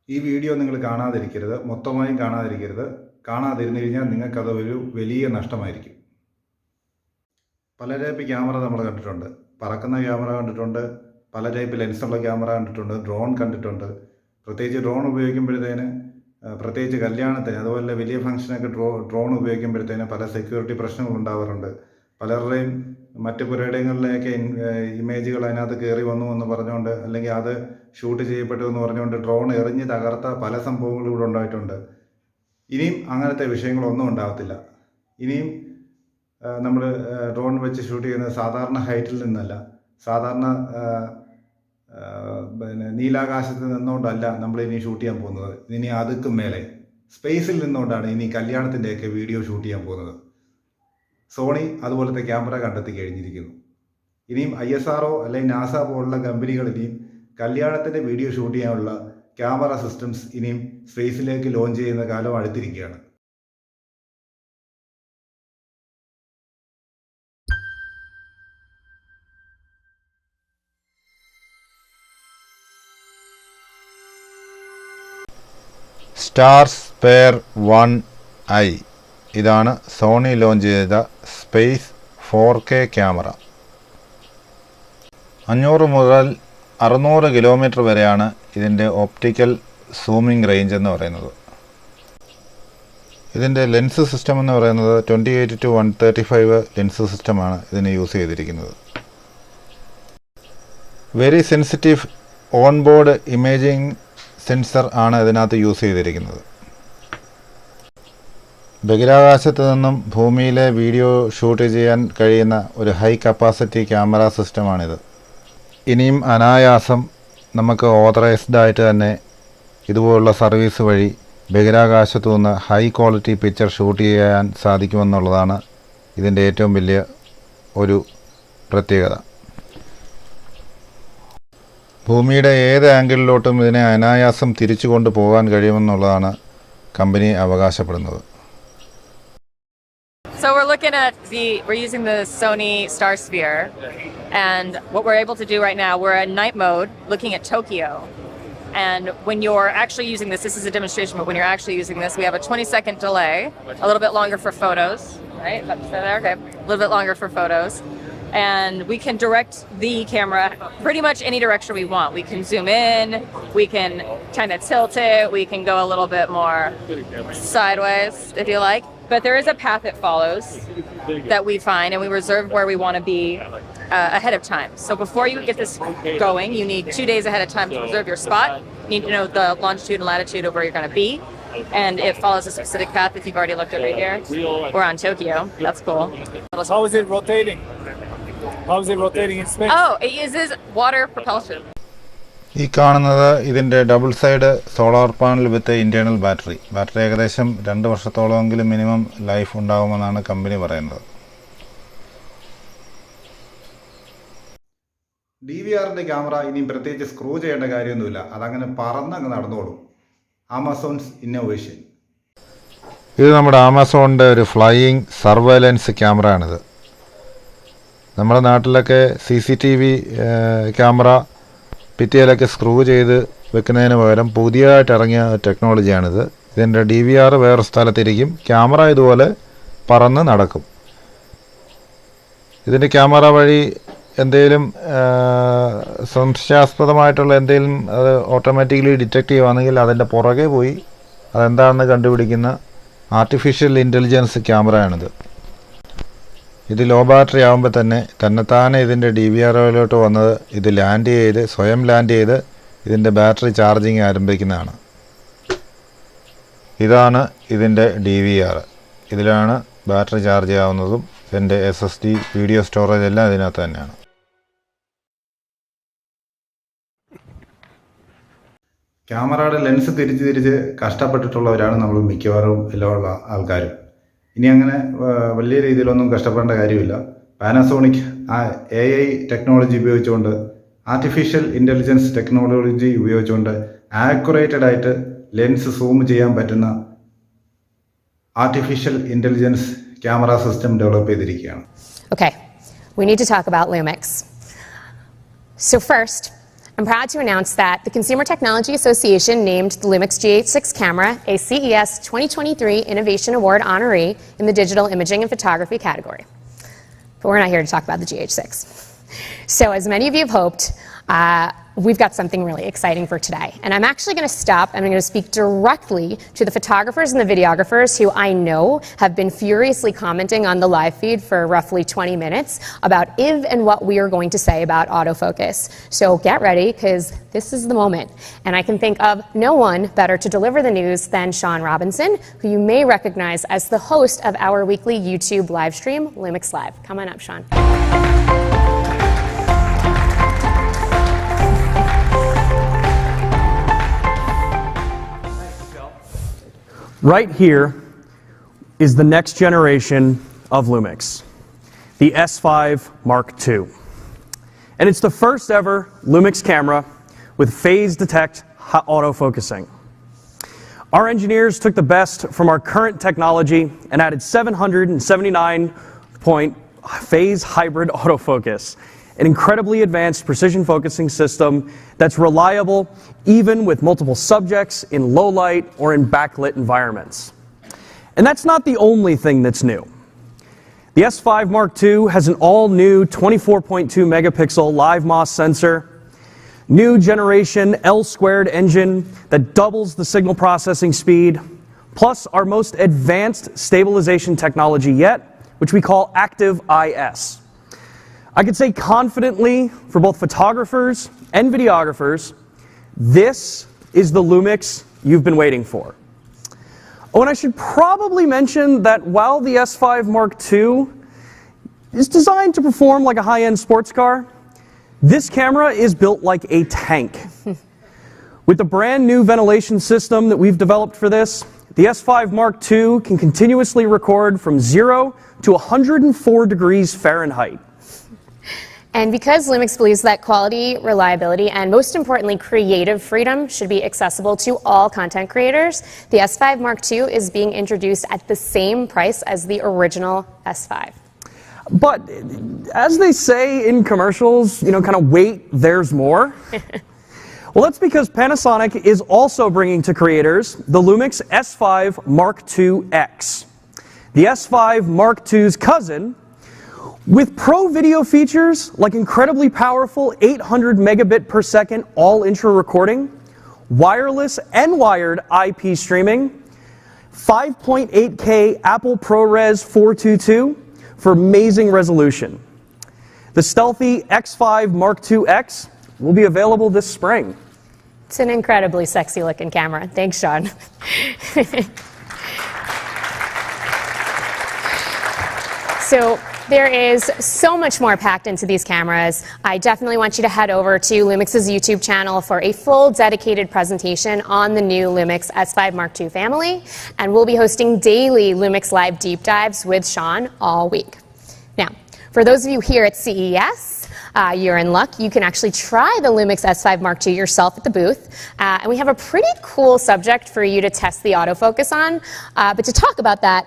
ഈ വീഡിയോ നിങ്ങൾ കാണാതിരിക്കരുത്, മൊത്തമായും കാണാതിരിക്കരുത്. കാണാതിരുന്നു കഴിഞ്ഞാൽ നിങ്ങൾക്കതൊരു വലിയ നഷ്ടമായിരിക്കും. പല ടൈപ്പ് ക്യാമറ നമ്മൾ കണ്ടിട്ടുണ്ട്. പറക്കുന്ന ക്യാമറ കണ്ടിട്ടുണ്ട്, പല ടൈപ്പ് ലെൻസുള്ള ക്യാമറ കണ്ടിട്ടുണ്ട്, ഡ്രോൺ കണ്ടിട്ടുണ്ട്. പ്രത്യേകിച്ച് ഡ്രോൺ ഉപയോഗിക്കുമ്പോഴത്തേന്, പ്രത്യേകിച്ച് കല്യാണത്തിന് അതുപോലെ വലിയ ഫംഗ്ഷനൊക്കെ ഡ്രോൺ ഉപയോഗിക്കുമ്പോഴത്തേന് പല സെക്യൂരിറ്റി പ്രശ്നങ്ങളുണ്ടാവാറുണ്ട്. പലരുടെയും മറ്റ് പുരയിടങ്ങളിലേക്ക് ഇമേജുകൾ അതിനകത്ത് കയറി വന്നു എന്ന് പറഞ്ഞുകൊണ്ട്, അല്ലെങ്കിൽ അത് ഷൂട്ട് ചെയ്യപ്പെട്ടു എന്ന് പറഞ്ഞുകൊണ്ട് ഡ്രോൺ എറിഞ്ഞ് തകർത്ത പല സംഭവങ്ങളും ഇവിടെ ഉണ്ടായിട്ടുണ്ട്. ഇനിയും അങ്ങനത്തെ വിഷയങ്ങളൊന്നും ഉണ്ടാകത്തില്ല. ഇനിയും നമ്മൾ ഡ്രോൺ വെച്ച് ഷൂട്ട് ചെയ്യുന്നത് സാധാരണ ഹൈറ്റിൽ നിന്നല്ല, സാധാരണ നീലാകാശത്ത് നിന്നുകൊണ്ടല്ല നമ്മൾ ഇനി ഷൂട്ട് ചെയ്യാൻ പോകുന്നത്. ഇനി അതുക്കും മേലെ സ്പേസിൽ നിന്നുകൊണ്ടാണ് ഇനി കല്യാണത്തിൻ്റെയൊക്കെ വീഡിയോ ഷൂട്ട് ചെയ്യാൻ പോകുന്നത്. സോണി അതുപോലത്തെ ക്യാമറ കണ്ടെത്തി കഴിഞ്ഞിരിക്കുന്നു. ഇനിയും ISRO അല്ലെങ്കിൽ നാസ പോലുള്ള കമ്പനികൾ ഇനിയും കല്യാണത്തിൻ്റെ വീഡിയോ ഷൂട്ട് ചെയ്യാനുള്ള ക്യാമറ സിസ്റ്റംസ് ഇനിയും സ്പേസിലേക്ക് ലോഞ്ച് ചെയ്യുന്ന കാലം അടുത്തിരിക്കുകയാണ്. സ്റ്റാർസ് പെയർ 1i ഇതാണ് സോണി ലോഞ്ച് ചെയ്ത സ്പേസ് 4K ക്യാമറ. 500 മുതൽ 600 കിലോമീറ്റർ വരെയാണ് ഇതിൻ്റെ ഓപ്റ്റിക്കൽ സൂമിംഗ് റേഞ്ച് എന്ന് പറയുന്നത്. ഇതിൻ്റെ ലെൻസ് സിസ്റ്റം എന്ന് പറയുന്നത് 28-135 ലെൻസ് സിസ്റ്റമാണ് ഇതിന് യൂസ് ചെയ്തിരിക്കുന്നത്. Very sensitive onboard imaging sensor ആണ് ഇതിനകത്ത് യൂസ് ചെയ്തിരിക്കുന്നത്. ബഹിരാകാശത്ത് നിന്നും ഭൂമിയിലെ വീഡിയോ ഷൂട്ട് ചെയ്യാൻ കഴിയുന്ന ഒരു ഹൈ കപ്പാസിറ്റി ക്യാമറ സിസ്റ്റമാണിത്. ഇനിയും അനായാസം നമുക്ക് ഓതറൈസ്ഡ് ആയിട്ട് തന്നെ ഇതുപോലുള്ള സർവീസ് വഴി ബഹിരാകാശത്തു നിന്ന് ഹൈ ക്വാളിറ്റി പിക്ചർ ഷൂട്ട് ചെയ്യാൻ സാധിക്കുമെന്നുള്ളതാണ് ഇതിൻ്റെ ഏറ്റവും വലിയ ഒരു പ്രത്യേകത. ഭൂമിയുടെ ഏത് ആംഗിളിലോട്ടും ഇതിനെ അനായാസം തിരിച്ചു കൊണ്ടുപോകാൻ കഴിയുമെന്നുള്ളതാണ് കമ്പനി അവകാശപ്പെടുന്നത്. So we're using the Sony Starsphere, and what we're able to do right now, we're in night mode looking at Tokyo. And when you're actually using this is a demonstration, but when you're actually using this, we have a 20-second delay, a little bit longer for photos, right? Okay, a little bit longer for photos. And we can direct the camera pretty much any direction we want. We can zoom in, we can kind of tilt it, we can go a little bit more sideways if you like. But there is a path it follows that we find, and we reserve where we want to be ahead of time. So before you get this going, you need 2 days ahead of time to reserve your spot. You need to know the longitude and latitude of where you're going to be. And it follows a specific path. If you've already looked over here, we're on Tokyo. That's cool. How is it rotating? How is it rotating in space? Oh, it uses water propulsion. ഈ കാണുന്നത് ഇതിൻ്റെ double side solar panel വിത്ത് internal battery. ഏകദേശം 2 വർഷത്തോളമെങ്കിലും minimum life ഉണ്ടാകുമെന്നാണ് company പറയുന്നത്. DVRൻ്റെ camera ഇനിയും പ്രത്യേകിച്ച് screw ചെയ്യേണ്ട കാര്യമൊന്നുമില്ല, അതങ്ങനെ പറന്നങ്ങ് നടന്നോളും. ആമസോൺസ് ഇന്നോവേഷൻ. ഇത് നമ്മുടെ ആമസോണിൻ്റെ ഒരു ഫ്ലൈയിങ് സർവൈലൻസ് ക്യാമറയാണിത്. നമ്മുടെ നാട്ടിലൊക്കെ CCTV ക്യാമറ ഭിത്തിയിലൊക്കെ സ്ക്രൂ ചെയ്ത് വെക്കുന്നതിന് പകരം പുതിയതായിട്ട് ഇറങ്ങിയ ടെക്നോളജിയാണിത്. ഇതിൻ്റെ DVR വേറെ സ്ഥലത്തിരിക്കും, ക്യാമറ ഇതുപോലെ പറന്ന് നടക്കും. ഇതിൻ്റെ ക്യാമറ വഴി എന്തെങ്കിലും സംശയാസ്പദമായിട്ടുള്ള എന്തെങ്കിലും അത് ഓട്ടോമാറ്റിക്കലി ഡിറ്റക്റ്റ് ചെയ്യുകയാണെങ്കിൽ അതിൻ്റെ പുറകെ പോയി അതെന്താണെന്ന് കണ്ടുപിടിക്കുന്ന ആർട്ടിഫിഷ്യൽ ഇൻ്റലിജൻസ് ക്യാമറയാണിത്. ഇത് ലോ ബാറ്ററി ആകുമ്പോൾ തന്നെത്താനെ ഇതിൻ്റെ DVRലോട്ട് വന്നത് ഇത് സ്വയം ലാൻഡ് ചെയ്ത് ഇതിൻ്റെ ബാറ്ററി ചാർജിങ് ആരംഭിക്കുന്നതാണ്. ഇതാണ് ഇതിൻ്റെ DVR. ഇതിലാണ് ബാറ്ററി ചാർജ് ചെയ്യാവുന്നതും ഇതിൻ്റെ SSD വീഡിയോ സ്റ്റോറേജ് എല്ലാം ഇതിനകത്ത് തന്നെയാണ്. ക്യാമറയുടെ ലെൻസ് തിരിച്ച് കഷ്ടപ്പെട്ടിട്ടുള്ളവരാണ് നമ്മൾ മിക്കവാറും എല്ലാ ആൾക്കാരും. ഇനി അങ്ങനെ വലിയ രീതിയിലൊന്നും കഷ്ടപ്പെടേണ്ട കാര്യമില്ല. പാനസോണിക് AI ടെക്നോളജി ഉപയോഗിച്ചുകൊണ്ട്, ആർട്ടിഫിഷ്യൽ ഇൻ്റലിജൻസ് ടെക്നോളജി ഉപയോഗിച്ചുകൊണ്ട് ആക്യുറേറ്റഡ് ആയിട്ട് ലെൻസ് സൂം ചെയ്യാൻ പറ്റുന്ന artificial intelligence camera system develop ചെയ്തിരിക്കുകയാണ്. Okay, we need to talk about Lumix. So first, I'm proud to announce that the Consumer Technology Association named the Lumix GH6 camera a CES 2023 Innovation Award honoree in the digital imaging and photography category. But we're not here to talk about the GH6. So as many of you have hoped, we've got something really exciting for today. And I'm actually going to stop and I'm going to speak directly to the photographers and the videographers who I know have been furiously commenting on the live feed for roughly 20 minutes about if and what we are going to say about autofocus. So get ready, because this is the moment. And I can think of no one better to deliver the news than Sean Robinson, who you may recognize as the host of our weekly YouTube live stream, Lumix Live. Come on up, Sean. Right here is the next generation of Lumix, the S5 Mark II. And it's the first ever Lumix camera with phase detect autofocusing. Our engineers took the best from our current technology and added 779-point phase hybrid autofocus, an incredibly advanced precision focusing system that's reliable even with multiple subjects in low light or in backlit environments. And that's not the only thing that's new. The S5 Mark II has an all-new 24.2 megapixel live MOS sensor, new generation L-squared engine that doubles the signal processing speed, plus our most advanced stabilization technology yet, which we call Active IS. I could say confidently for both photographers and videographers, this is the Lumix you've been waiting for. Oh, and I should probably mention that while the S5 Mark II is designed to perform like a high-end sports car, this camera is built like a tank. With the brand new ventilation system that we've developed for this, the S5 Mark II can continuously record from 0 to 104 degrees Fahrenheit. And because Lumix believes that quality, reliability, and most importantly, creative freedom should be accessible to all content creators, the S5 Mark II is being introduced at the same price as the original S5. But as they say in commercials, kind of wait, there's more. Well, that's because Panasonic is also bringing to creators the Lumix S5 Mark II X, the S5 Mark II's cousin, with pro video features like incredibly powerful 800 megabit per second all-intra recording, wireless and wired IP streaming, 5.8K Apple ProRes 422 for amazing resolution. The stealthy X5 Mark II X will be available this spring. It's an incredibly sexy looking camera. Thanks, Sean. So there is so much more packed into these cameras. I definitely want you to head over to Lumix's YouTube channel for a full dedicated presentation on the new Lumix S5 Mark II family. And we'll be hosting daily Lumix Live deep dives with Sean all week. Now, for those of you here at CES, you're in luck. You can actually try the Lumix S5 Mark II yourself at the booth. And we have a pretty cool subject for you to test the autofocus on. But to talk about that,